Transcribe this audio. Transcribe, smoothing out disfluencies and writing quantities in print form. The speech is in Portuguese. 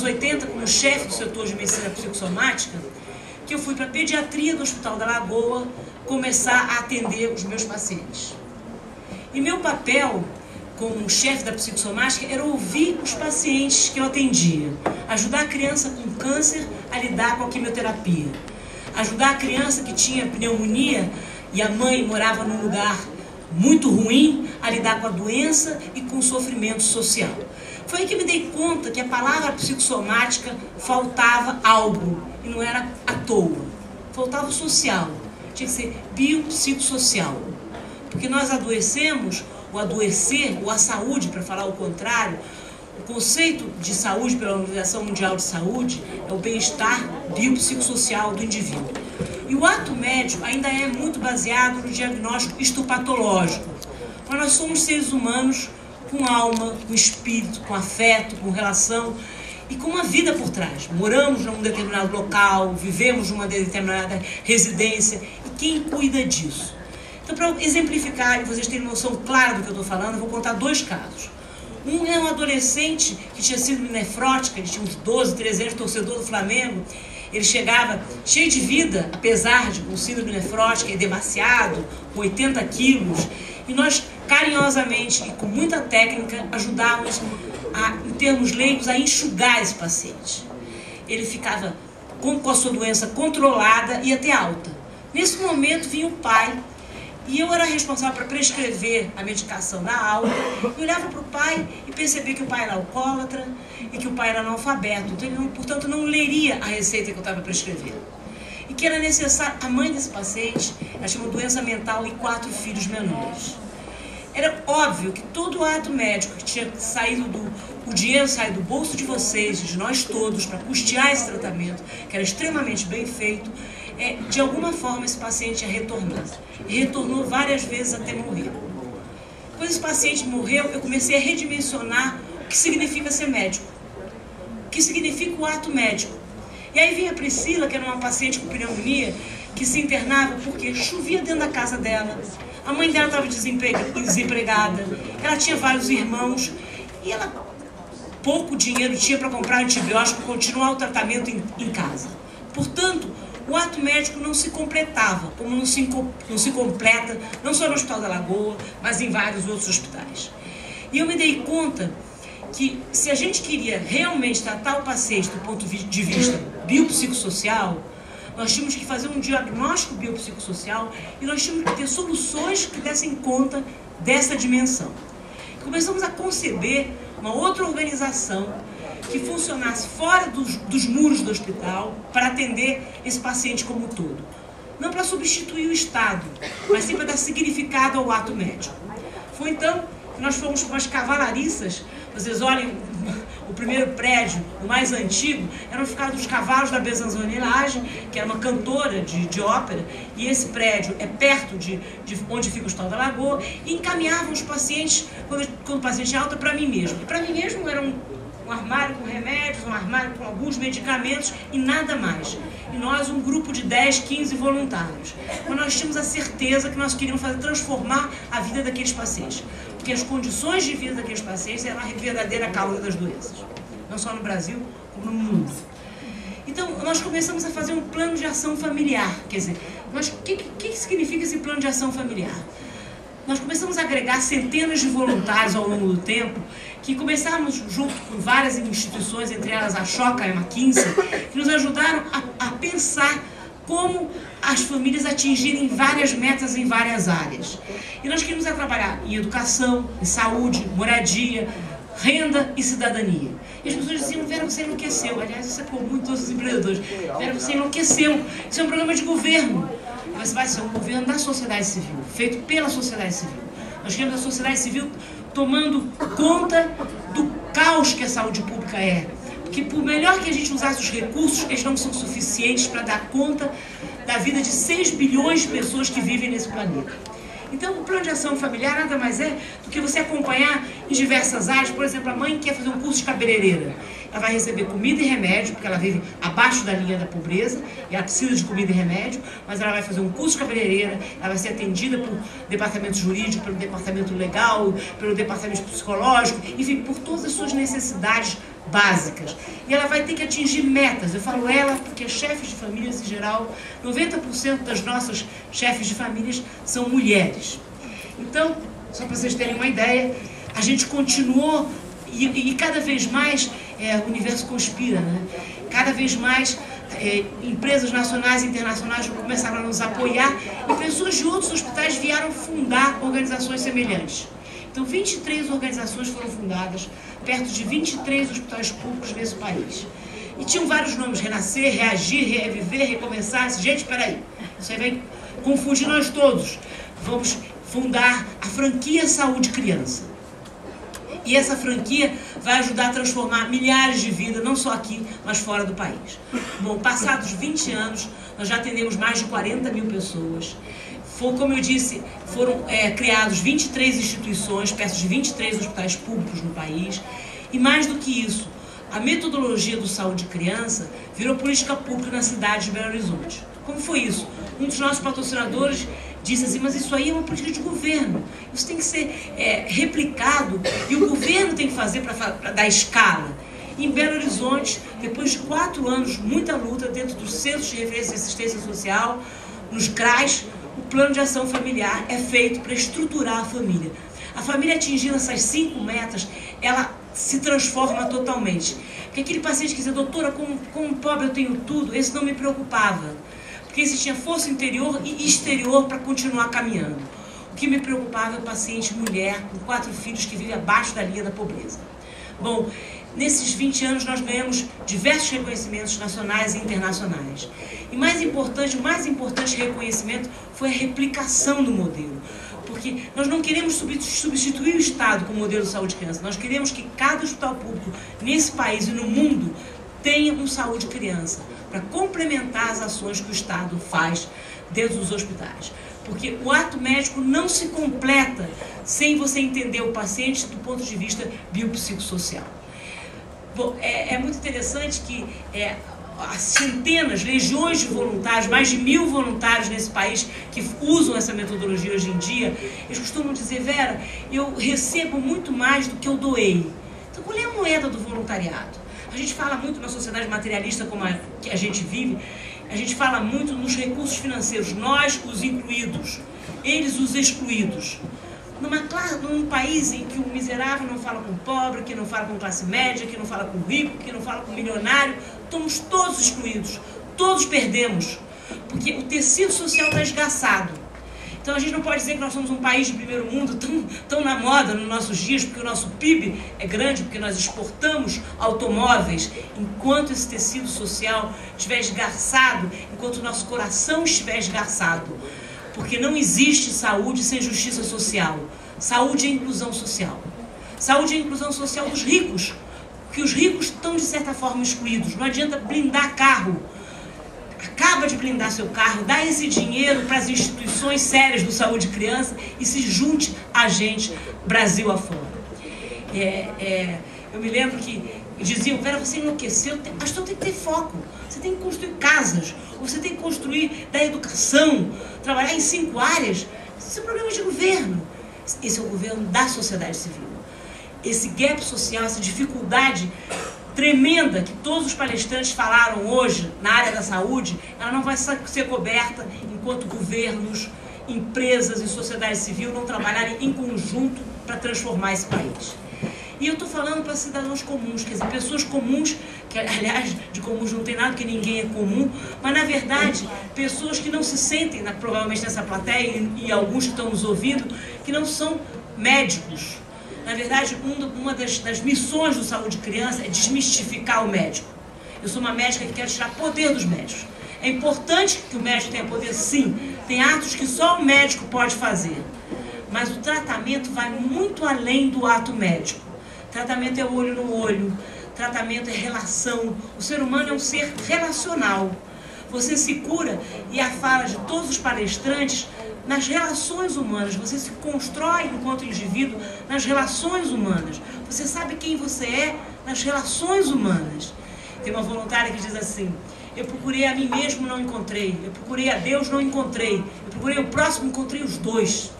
80, como chefe do setor de medicina psicossomática, que eu fui para a pediatria do Hospital da Lagoa começar a atender os meus pacientes. E meu papel como chefe da psicossomática era ouvir os pacientes que eu atendia, ajudar a criança com câncer a lidar com a quimioterapia, ajudar a criança que tinha pneumonia e a mãe morava num lugar muito ruim a lidar com a doença e com o sofrimento social. Foi aí que me dei conta que a palavra psicossomática faltava algo, e não era à toa. Faltava o social, tinha que ser biopsicossocial. Porque nós adoecemos, o adoecer, ou a saúde, para falar o contrário, o conceito de saúde pela Organização Mundial de Saúde é o bem-estar biopsicossocial do indivíduo. E o ato médico ainda é muito baseado no diagnóstico histopatológico. Mas nós somos seres humanos com alma, com espírito, com afeto, com relação e com uma vida por trás. Moramos num determinado local, vivemos numa determinada residência, e quem cuida disso? Então, para exemplificar e vocês terem noção clara do que eu estou falando, eu vou contar dois casos. Um é um adolescente que tinha síndrome nefrótica, ele tinha uns 12, 13 anos, torcedor do Flamengo. Ele chegava cheio de vida, apesar de com síndrome nefrótica, é demasiado, com 80 quilos. E nós, carinhosamente e com muita técnica, ajudávamos, em termos leigos, a enxugar esse paciente. Ele ficava com a sua doença controlada e até alta. Nesse momento vinha o pai, e eu era responsável para prescrever a medicação na aula. Eu olhava para o pai e percebia que o pai era alcoólatra e que o pai era analfabeto. Então ele, portanto, não leria a receita que eu estava prescrevendo. E que era necessário... A mãe desse paciente, ela tinha uma doença mental e 4 filhos menores. Era óbvio que todo ato médico que tinha saído o dinheiro sair do bolso de vocês, de nós todos, para custear esse tratamento, que era extremamente bem feito, de alguma forma esse paciente ia retornar. E retornou várias vezes até morrer. Quando esse paciente morreu, eu comecei a redimensionar o que significa ser médico, o que significa o ato médico. E aí vinha a Priscila, que era uma paciente com pneumonia, que se internava porque chovia dentro da casa dela, a mãe dela estava desempregada, ela tinha vários irmãos, e ela pouco dinheiro tinha para comprar antibiótico e continuar o tratamento em casa. Portanto, o ato médico não se completava, como não se completa, não só no Hospital da Lagoa, mas em vários outros hospitais. E eu me dei conta que se a gente queria realmente tratar o paciente do ponto de vista biopsicossocial, nós tínhamos que fazer um diagnóstico biopsicossocial e nós tínhamos que ter soluções que dessem conta dessa dimensão. Começamos a conceber uma outra organização que funcionasse fora dos muros do hospital para atender esse paciente como um todo. Não para substituir o Estado, mas sim para dar significado ao ato médico. Foi então que nós fomos com as cavalariças. Vocês olhem, o primeiro prédio, o mais antigo, eram ficados os cavalos da Besançonelagem, que era uma cantora de ópera, e esse prédio é perto de onde fica o Hospital da Lagoa, e encaminhavam os pacientes, quando o paciente é alta, para mim mesmo. E para mim mesmo era um armário com remédios, um armário com alguns medicamentos e nada mais. E nós, um grupo de 10, 15 voluntários. Mas nós tínhamos a certeza que nós queríamos transformar a vida daqueles pacientes. Porque as condições de vida daqueles pacientes eram a verdadeira causa das doenças. Não só no Brasil, como no mundo. Então, nós começamos a fazer um plano de ação familiar. Quer dizer, o que significa esse plano de ação familiar? Nós começamos a agregar centenas de voluntários ao longo do tempo, que começamos junto com várias instituições, entre elas a Choca e a McKinsey, que nos ajudaram a pensar como as famílias atingirem várias metas em várias áreas. E nós queríamos trabalhar em educação, em saúde, moradia, renda e cidadania. E as pessoas diziam: Vera, você enlouqueceu. Aliás, isso é comum em todos os empreendedores. Vera, você enlouqueceu. Isso é um programa de governo. Mas vai ser um governo da sociedade civil, feito pela sociedade civil. Nós queremos a sociedade civil tomando conta do caos que a saúde pública é. Porque por melhor que a gente usasse os recursos, eles não são suficientes para dar conta da vida de 6 bilhões de pessoas que vivem nesse planeta. Então, o plano de ação familiar nada mais é do que você acompanhar em diversas áreas. Por exemplo, a mãe quer fazer um curso de cabeleireira. Ela vai receber comida e remédio, porque ela vive abaixo da linha da pobreza, e ela precisa de comida e remédio, mas ela vai fazer um curso de cabeleireira, ela vai ser atendida por departamento jurídico, pelo departamento legal, pelo departamento psicológico, enfim, por todas as suas necessidades básicas. E ela vai ter que atingir metas. Eu falo ela porque chefes de famílias, em geral, 90% das nossas chefes de famílias são mulheres. Então, só para vocês terem uma ideia, a gente continuou e cada vez mais o universo conspira, né? Cada vez mais empresas nacionais e internacionais começaram a nos apoiar e pessoas de outros hospitais vieram fundar organizações semelhantes. Então, 23 organizações foram fundadas, perto de 23 hospitais públicos nesse país. E tinham vários nomes: Renascer, Reagir, Reviver, Recomeçar. Gente, espera aí, isso aí vai confundir nós todos. Vamos fundar a franquia Saúde Criança. E essa franquia vai ajudar a transformar milhares de vidas, não só aqui, mas fora do país. Bom, passados 20 anos, nós já atendemos mais de 40 mil pessoas. Como eu disse, foram criados 23 instituições, perto de 23 hospitais públicos no país. E mais do que isso, a metodologia do Saúde Criança virou política pública na cidade de Belo Horizonte. Como foi isso? Um dos nossos patrocinadores disse assim: mas isso aí é uma política de governo, isso tem que ser replicado e o governo tem que fazer para dar escala. Em Belo Horizonte, depois de 4 anos, muita luta dentro dos Centros de Referência de Assistência Social, nos CRAs, o plano de ação familiar é feito para estruturar a família. A família atingindo essas 5 metas, ela se transforma totalmente. Porque aquele paciente que dizia: doutora, como pobre eu tenho tudo, esse não me preocupava. Porque esse tinha força interior e exterior para continuar caminhando. O que me preocupava é o paciente mulher com 4 filhos que vive abaixo da linha da pobreza. Bom, nesses 20 anos nós ganhamos diversos reconhecimentos nacionais e internacionais. E o mais importante reconhecimento foi a replicação do modelo. Porque nós não queremos substituir o Estado com o modelo de saúde criança. Nós queremos que cada hospital público nesse país e no mundo tenha um saúde criança, para complementar as ações que o Estado faz dentro dos hospitais. Porque o ato médico não se completa sem você entender o paciente do ponto de vista biopsicossocial. Bom, é muito interessante que centenas, legiões de voluntários, mais de 1000 voluntários nesse país que usam essa metodologia hoje em dia, eles costumam dizer: Vera, eu recebo muito mais do que eu doei. Então, qual é a moeda do voluntariado? A gente fala muito na sociedade materialista como a que a gente vive, a gente fala muito nos recursos financeiros, nós os incluídos, eles os excluídos. Num país em que o miserável não fala com o pobre, que não fala com classe média, que não fala com o rico, que não fala com o milionário, estamos todos excluídos, todos perdemos, porque o tecido social está esgaçado. Então a gente não pode dizer que nós somos um país de primeiro mundo tão na moda nos nossos dias, porque o nosso PIB é grande, porque nós exportamos automóveis, enquanto esse tecido social estiver esgarçado, enquanto o nosso coração estiver esgarçado. Porque não existe saúde sem justiça social. Saúde é inclusão social. Saúde é inclusão social dos ricos, porque os ricos estão de certa forma excluídos. Não adianta blindar carro. Acaba de blindar seu carro, dá esse dinheiro para as instituições sérias do Saúde Criança e se junte a gente Brasil afora. Eu me lembro que diziam: Vera, você enlouqueceu, pastor, tem que ter foco, você tem que construir casas, você tem que construir da educação, trabalhar em 5 áreas. Isso é um problema de governo. Esse é o governo da sociedade civil. Esse gap social, essa dificuldade tremenda que todos os palestrantes falaram hoje na área da saúde, ela não vai ser coberta enquanto governos, empresas e sociedade civil não trabalharem em conjunto para transformar esse país. E eu estou falando para cidadãos comuns, quer dizer, pessoas comuns, que aliás de comuns não tem nada, porque ninguém é comum, mas na verdade pessoas que não se sentem, provavelmente nessa plateia e alguns que estão nos ouvindo, que não são médicos. Na verdade, uma das missões do Saúde Criança é desmistificar o médico. Eu sou uma médica que quero tirar poder dos médicos. É importante que o médico tenha poder, sim. Tem atos que só o médico pode fazer. Mas o tratamento vai muito além do ato médico. Tratamento é olho no olho. Tratamento é relação. O ser humano é um ser relacional. Você se cura, e a fala de todos os palestrantes, nas relações humanas. Você se constrói enquanto indivíduo nas relações humanas. Você sabe quem você é nas relações humanas. Tem uma voluntária que diz assim: eu procurei a mim mesmo, não encontrei. Eu procurei a Deus, não encontrei. Eu procurei o próximo, encontrei os dois.